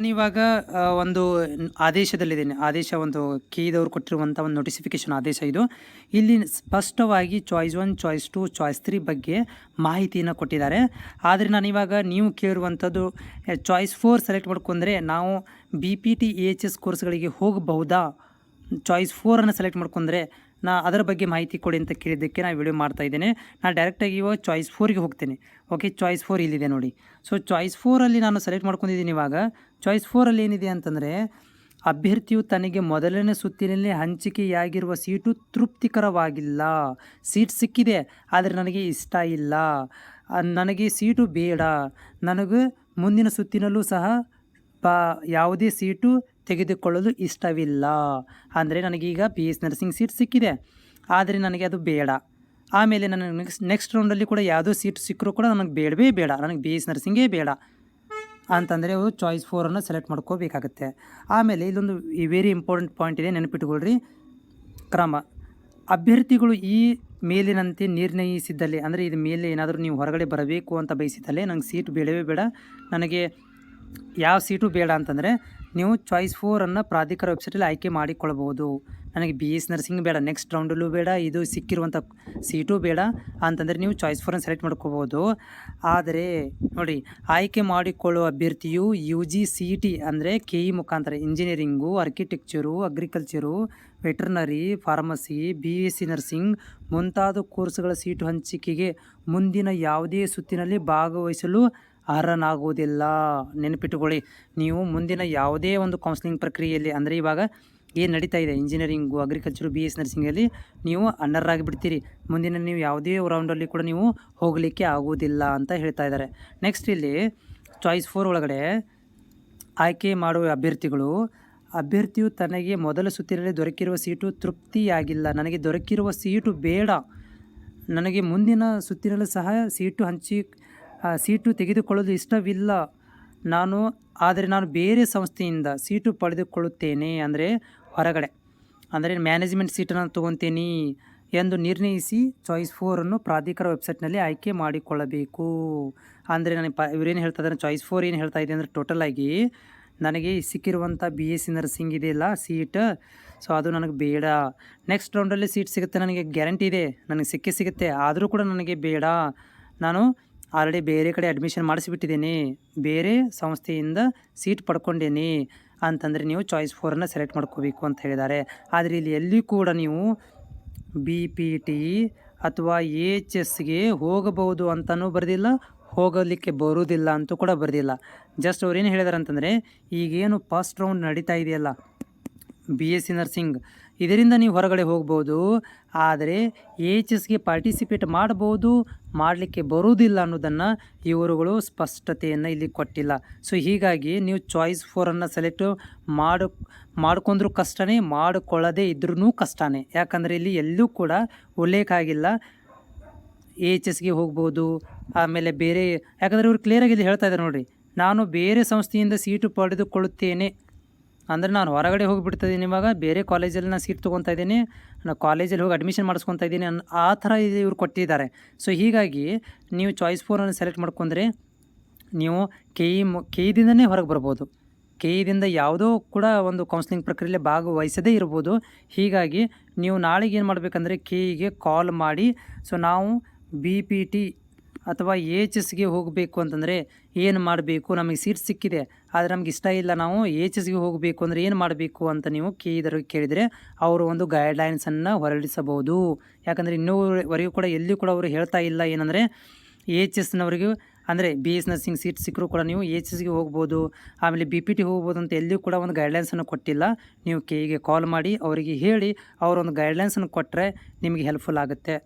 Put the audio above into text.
ನಾನಿವಾಗ ಒಂದು ಆದೇಶದಲ್ಲಿದ್ದೇನೆ. ಆದೇಶ ಒಂದು ಕೆಇದವ್ರು ಕೊಟ್ಟಿರುವಂಥ ಒಂದು ನೋಟಿಫಿಕೇಶನ್ ಆದೇಶ ಇದು. ಇಲ್ಲಿ ಸ್ಪಷ್ಟವಾಗಿ ಚಾಯ್ಸ್ 1, ಚಾಯ್ಸ್ 2, ಚಾಯ್ಸ್ 3 ಬಗ್ಗೆ ಮಾಹಿತಿಯನ್ನು ಕೊಟ್ಟಿದ್ದಾರೆ. ಆದರೆ ನಾನಿವಾಗ ನೀವು ಕೇಳಿರುವಂಥದ್ದು ಚಾಯ್ಸ್ 4 ಸೆಲೆಕ್ಟ್ ಮಾಡ್ಕೊಂಡ್ರೆ ನಾವು BPT AHS ಕೋರ್ಸ್ಗಳಿಗೆ ಹೋಗಬಹುದಾ? ಚಾಯ್ಸ್ 4 ಸೆಲೆಕ್ಟ್ ಮಾಡ್ಕೊಂಡ್ರೆ ಅದರ ಬಗ್ಗೆ ಮಾಹಿತಿ ಕೊಡಿ ಅಂತ ಕೇಳಿದ್ದಕ್ಕೆ ನಾನು ವಿಡಿಯೋ ಮಾಡ್ತಾ ಇದ್ದೇನೆ. ನಾನು ಡೈರೆಕ್ಟಾಗಿ ಇವಾಗ ಚಾಯ್ಸ್ 4ಗೆ ಹೋಗ್ತೇನೆ. ಓಕೆ, ಚಾಯ್ಸ್ 4 ಇಲ್ಲಿದೆ ನೋಡಿ. ಸೊ ಚಾಯ್ಸ್ 4ಅಲ್ಲಿ ನಾನು ಸೆಲೆಕ್ಟ್ ಮಾಡ್ಕೊಂಡಿದ್ದೀನಿ. ಇವಾಗ ಚಾಯ್ಸ್ 4ಅಲ್ಲಿ ಏನಿದೆ ಅಂತಂದರೆ, ಅಭ್ಯರ್ಥಿಯು ತನಗೆ ಮೊದಲನೇ ಸುತ್ತಿನಲ್ಲಿ ಹಂಚಿಕೆಯಾಗಿರುವ ಸೀಟು ತೃಪ್ತಿಕರವಾಗಿಲ್ಲ. ಸೀಟ್ ಸಿಕ್ಕಿದೆ ಆದರೆ ನನಗೆ ಇಷ್ಟ ಇಲ್ಲ, ನನಗೆ ಸೀಟು ಬೇಡ, ನನಗೆ ಮುಂದಿನ ಸುತ್ತಿನಲ್ಲೂ ಸಹ ಯಾವುದೇ ಸೀಟು ತೆಗೆದುಕೊಳ್ಳಲು ಇಷ್ಟವಿಲ್ಲ. ಅಂದರೆ ನನಗೀಗ BS ನರ್ಸಿಂಗ್ ಸೀಟ್ ಸಿಕ್ಕಿದೆ ಆದರೆ ನನಗೆ ಅದು ಬೇಡ. ಆಮೇಲೆ ನನಗೆ ನೆಕ್ಸ್ಟ್ ರೌಂಡಲ್ಲಿ ಕೂಡ ಯಾವುದೋ ಸೀಟ್ ಸಿಕ್ಕರೂ ಕೂಡ ನನಗೆ ಬೇಡವೇ ಬೇಡ, ನನಗೆ BS ನರ್ಸಿಂಗೇ ಬೇಡ ಅಂತಂದರೆ ಅವರು ಚಾಯ್ಸ್ 4 ಸೆಲೆಕ್ಟ್ ಮಾಡ್ಕೋಬೇಕಾಗತ್ತೆ. ಆಮೇಲೆ ಇಲ್ಲೊಂದು ವೆರಿ ಇಂಪಾರ್ಟೆಂಟ್ ಪಾಯಿಂಟ್ ಇದೆ, ನೆನಪಿಟ್ಟುಕೊಳ್ರಿ. ಕ್ರಮ ಅಭ್ಯರ್ಥಿಗಳು ಈ ಮೇಲಿನಂತೆ ನಿರ್ಣಯಿಸಿದ್ದಲ್ಲಿ, ಅಂದರೆ ಇದು ಮೇಲೆ ಏನಾದರೂ ನೀವು ಹೊರಗಡೆ ಬರಬೇಕು ಅಂತ ಬಯಸಿದ್ದಲ್ಲಿ, ನನಗೆ ಸೀಟ್ ಬೇಡವೇ ಬೇಡ, ನನಗೆ ಯಾವ ಸೀಟು ಬೇಡ ಅಂತಂದರೆ ನೀವು ಚಾಯ್ಸ್ 4 ಪ್ರಾಧಿಕಾರ ವೆಬ್ಸೈಟಲ್ಲಿ ಆಯ್ಕೆ ಮಾಡಿಕೊಳ್ಳಬಹುದು. ನನಗೆ BS ನರ್ಸಿಂಗ್ ಬೇಡ, ನೆಕ್ಸ್ಟ್ ರೌಂಡಲ್ಲೂ ಬೇಡ, ಇದು ಸಿಕ್ಕಿರುವಂಥ ಸೀಟು ಬೇಡ ಅಂತಂದರೆ ನೀವು ಚಾಯ್ಸ್ 4 ಸೆಲೆಕ್ಟ್ ಮಾಡ್ಕೋಬೋದು. ಆದರೆ ನೋಡಿ, ಆಯ್ಕೆ ಮಾಡಿಕೊಳ್ಳುವ ಅಭ್ಯರ್ಥಿಯು UGCET ಅಂದರೆ KE ಮುಖಾಂತರ engineering, architecture, agriculture, veterinary, pharmacy, BSc nursing ಮುಂತಾದ ಕೋರ್ಸ್ಗಳ ಸೀಟು ಹಂಚಿಕೆಗೆ ಮುಂದಿನ ಯಾವುದೇ ಸುತ್ತಿನಲ್ಲಿ ಭಾಗವಹಿಸಲು ಅರ್ಹನಾಗುವುದಿಲ್ಲ. ನೆನಪಿಟ್ಟುಕೊಳ್ಳಿ, ನೀವು ಮುಂದಿನ ಯಾವುದೇ ಒಂದು ಕೌನ್ಸಿಲಿಂಗ್ ಪ್ರಕ್ರಿಯೆಯಲ್ಲಿ, ಅಂದರೆ ಇವಾಗ ಏನು ನಡೀತಾ ಇದೆ ಇಂಜಿನಿಯರಿಂಗು, ಅಗ್ರಿಕಲ್ಚರು, BS ನರ್ಸಿಂಗಲ್ಲಿ ನೀವು ಅನರ್ಹರಾಗಿ ಬಿಡ್ತೀರಿ. ಮುಂದಿನ ನೀವು ಯಾವುದೇ ರೌಂಡಲ್ಲಿ ಕೂಡ ನೀವು ಹೋಗಲಿಕ್ಕೆ ಆಗುವುದಿಲ್ಲ ಅಂತ ಹೇಳ್ತಾ ಇದ್ದಾರೆ. ನೆಕ್ಸ್ಟ್ ಇಲ್ಲಿ ಚಾಯ್ಸ್ 4 ಒಳಗಡೆ ಆಯ್ಕೆ ಮಾಡುವ ಅಭ್ಯರ್ಥಿಯು ತನಗೆ ಮೊದಲ ಸುತ್ತಿನಲ್ಲಿ ದೊರಕಿರುವ ಸೀಟು ತೃಪ್ತಿಯಾಗಿಲ್ಲ, ನನಗೆ ದೊರಕಿರುವ ಸೀಟು ಬೇಡ, ನನಗೆ ಮುಂದಿನ ಸುತ್ತಿನಲ್ಲೂ ಸಹ ಸೀಟು ತೆಗೆದುಕೊಳ್ಳಲು ಇಷ್ಟವಿಲ್ಲ, ಆದರೆ ನಾನು ಬೇರೆ ಸಂಸ್ಥೆಯಿಂದ ಸೀಟು ಪಡೆದುಕೊಳ್ಳುತ್ತೇನೆ, ಅಂದರೆ ಹೊರಗಡೆ, ಅಂದರೆ ಮ್ಯಾನೇಜ್ಮೆಂಟ್ ಸೀಟನ್ನು ತೊಗೊತೀನಿ ಎಂದು ನಿರ್ಣಯಿಸಿ ಚಾಯ್ಸ್ 4 ಪ್ರಾಧಿಕಾರ ವೆಬ್ಸೈಟ್ನಲ್ಲಿ ಆಯ್ಕೆ ಮಾಡಿಕೊಳ್ಳಬೇಕು. ಅಂದರೆ ಇವರೇನು ಹೇಳ್ತಾ ಇದ್ದಾರೆ, ಚಾಯ್ಸ್ 4 ಏನು ಹೇಳ್ತಾ ಇದೆ ಅಂದರೆ, ಟೋಟಲಾಗಿ ನನಗೆ ಸಿಕ್ಕಿರುವಂಥ BSc ನರ್ಸಿಂಗ್ ಇದೆಯಲ್ಲ ಸೀಟ್, ಸೊ ಅದು ನನಗೆ ಬೇಡ. ನೆಕ್ಸ್ಟ್ ರೌಂಡಲ್ಲಿ ಸೀಟ್ ಸಿಗುತ್ತೆ, ನನಗೆ ಗ್ಯಾರಂಟಿ ಇದೆ, ನನಗೆ ಸಿಗುತ್ತೆ, ಆದರೂ ಕೂಡ ನನಗೆ ಬೇಡ, ನಾನು ಆಲ್ರೆಡಿ ಬೇರೆ ಕಡೆ ಅಡ್ಮಿಷನ್ ಮಾಡಿಸಿಬಿಟ್ಟಿದ್ದೀನಿ, ಬೇರೆ ಸಂಸ್ಥೆಯಿಂದ ಸೀಟ್ ಪಡ್ಕೊಂಡೇನಿ ಅಂತಂದರೆ ನೀವು ಚಾಯ್ಸ್ 4 ಸೆಲೆಕ್ಟ್ ಮಾಡ್ಕೋಬೇಕು ಅಂತ ಹೇಳಿದ್ದಾರೆ. ಆದರೆ ಇಲ್ಲಿ ಎಲ್ಲಿ ಕೂಡ ನೀವು BPT ಅಥವಾ AHSಗೆ ಹೋಗಬಹುದು ಅಂತಲೂ ಬರೆದಿಲ್ಲ, ಹೋಗಲಿಕ್ಕೆ ಬರುವುದಿಲ್ಲ ಅಂತೂ ಕೂಡ ಬರೆದಿಲ್ಲ. ಜಸ್ಟ್ ಅವ್ರು ಏನು ಹೇಳಿದಾರೆ ಅಂತಂದರೆ, ಈಗೇನು ಫಸ್ಟ್ ರೌಂಡ್ ನಡೀತಾ ಇದೆಯಲ್ಲ BSc ನರ್ಸಿಂಗ್, ಇದರಿಂದ ನೀವು ಹೊರಗಡೆ ಹೋಗ್ಬೋದು, ಆದರೆ AHSಗೆ ಪಾರ್ಟಿಸಿಪೇಟ್ ಮಾಡಲಿಕ್ಕೆ ಬರುವುದಿಲ್ಲ ಅನ್ನೋದನ್ನು ಇವರುಗಳು ಸ್ಪಷ್ಟತೆಯನ್ನು ಇಲ್ಲಿ ಕೊಟ್ಟಿಲ್ಲ. ಸೊ ಹೀಗಾಗಿ ನೀವು ಚಾಯ್ಸ್ 4 ಸೆಲೆಕ್ಟ್ ಮಾಡ್ಕೊಂಡ್ರೂ ಕಷ್ಟನೇ, ಮಾಡಿಕೊಳ್ಳದೇ ಇದ್ರೂ ಕಷ್ಟನೇ. ಯಾಕಂದರೆ ಇಲ್ಲಿ ಎಲ್ಲೂ ಕೂಡ ಉಲ್ಲೇಖ ಆಗಿಲ್ಲ AHSಗೆ ಹೋಗ್ಬೋದು, ಆಮೇಲೆ ಬೇರೆ, ಯಾಕಂದರೆ ಇವರು ಕ್ಲಿಯರಾಗಿ ಇಲ್ಲಿ ಹೇಳ್ತಾ ಇದ್ದಾರೆ ನೋಡಿರಿ, ನಾನು ಬೇರೆ ಸಂಸ್ಥೆಯಿಂದ ಸೀಟು ಪಡೆದುಕೊಳ್ಳುತ್ತೇನೆ ಅಂದರೆ ನಾನು ಹೊರಗಡೆ ಹೋಗಿಬಿಡ್ತಾಯಿದ್ದೀನಿ, ಇವಾಗ ಬೇರೆ ಕಾಲೇಜಲ್ಲಿ ನಾನು ಸೀಟ್ ತೊಗೊತಾ ಇದ್ದೀನಿ, ನಾನು ಕಾಲೇಜಲ್ಲಿ ಹೋಗಿ ಅಡ್ಮಿಷನ್ ಮಾಡಿಸ್ಕೊತಾ ಇದ್ದೀನಿ ಆ ಥರ ಇವ್ರು ಕೊಟ್ಟಿದ್ದಾರೆ. ಸೊ ಹೀಗಾಗಿ ನೀವು ಚಾಯ್ಸ್ 4 ಸೆಲೆಕ್ಟ್ ಮಾಡ್ಕೊಂಡ್ರೆ ನೀವು ಕೆಇದಿಂದನೇ ಹೊರಗೆ ಬರ್ಬೋದು. ಕೆಇದಿಂದ ಯಾವುದೋ ಕೂಡ ಒಂದು ಕೌನ್ಸಿಲಿಂಗ್ ಪ್ರಕ್ರಿಯೆಯಲ್ಲಿ ಭಾಗವಹಿಸದೇ ಇರ್ಬೋದು. ಹೀಗಾಗಿ ನೀವು ನಾಳೆಗೆ ಏನು ಮಾಡಬೇಕಂದ್ರೆ ಕೆಇಗೆ ಕಾಲ್ ಮಾಡಿ, ಸೊ ನಾವು BPT ಅಥವಾ AHSಗೆ ಹೋಗಬೇಕು ಅಂತಂದರೆ ಏನು ಮಾಡಬೇಕು, ನಮಗೆ ಸೀಟ್ ಸಿಕ್ಕಿದೆ ಆದರೆ ನಮ್ಗೆ ಇಷ್ಟ ಇಲ್ಲ, ನಾವು AHSಗೆ ಹೋಗಬೇಕು ಅಂದರೆ ಏನು ಮಾಡಬೇಕು ಅಂತ ನೀವು ಕೆಇದವ್ರಿಗೆ ಕೇಳಿದರೆ ಅವರು ಒಂದು ಗೈಡ್ಲೈನ್ಸನ್ನು ಹೊರಡಿಸಬಹುದು. ಯಾಕಂದರೆ ಇನ್ನೂವರೆಗೂ ಕೂಡ ಎಲ್ಲಿಯೂ ಕೂಡ ಅವರು ಹೇಳ್ತಾ ಇಲ್ಲ ಏನಂದರೆ AHSನವರಿಗೂ, ಅಂದರೆ BS ನರ್ಸಿಂಗ್ ಸೀಟ್ ಸಿಕ್ಕರೂ ಕೂಡ ನೀವು AHSಗೆ ಹೋಗ್ಬೋದು, ಆಮೇಲೆ BPT ಹೋಗ್ಬೋದು ಅಂತ ಎಲ್ಲಿಯೂ ಕೂಡ ಒಂದು ಗೈಡ್ಲೈನ್ಸನ್ನು ಕೊಟ್ಟಿಲ್ಲ. ನೀವು ಕೆಇಗೆ ಕಾಲ್ ಮಾಡಿ ಅವರಿಗೆ ಹೇಳಿ, ಅವರೊಂದು ಗೈಡ್ಲೈನ್ಸನ್ನು ಕೊಟ್ಟರೆ ನಿಮಗೆ ಹೆಲ್ಪ್ಫುಲ್ ಆಗುತ್ತೆ.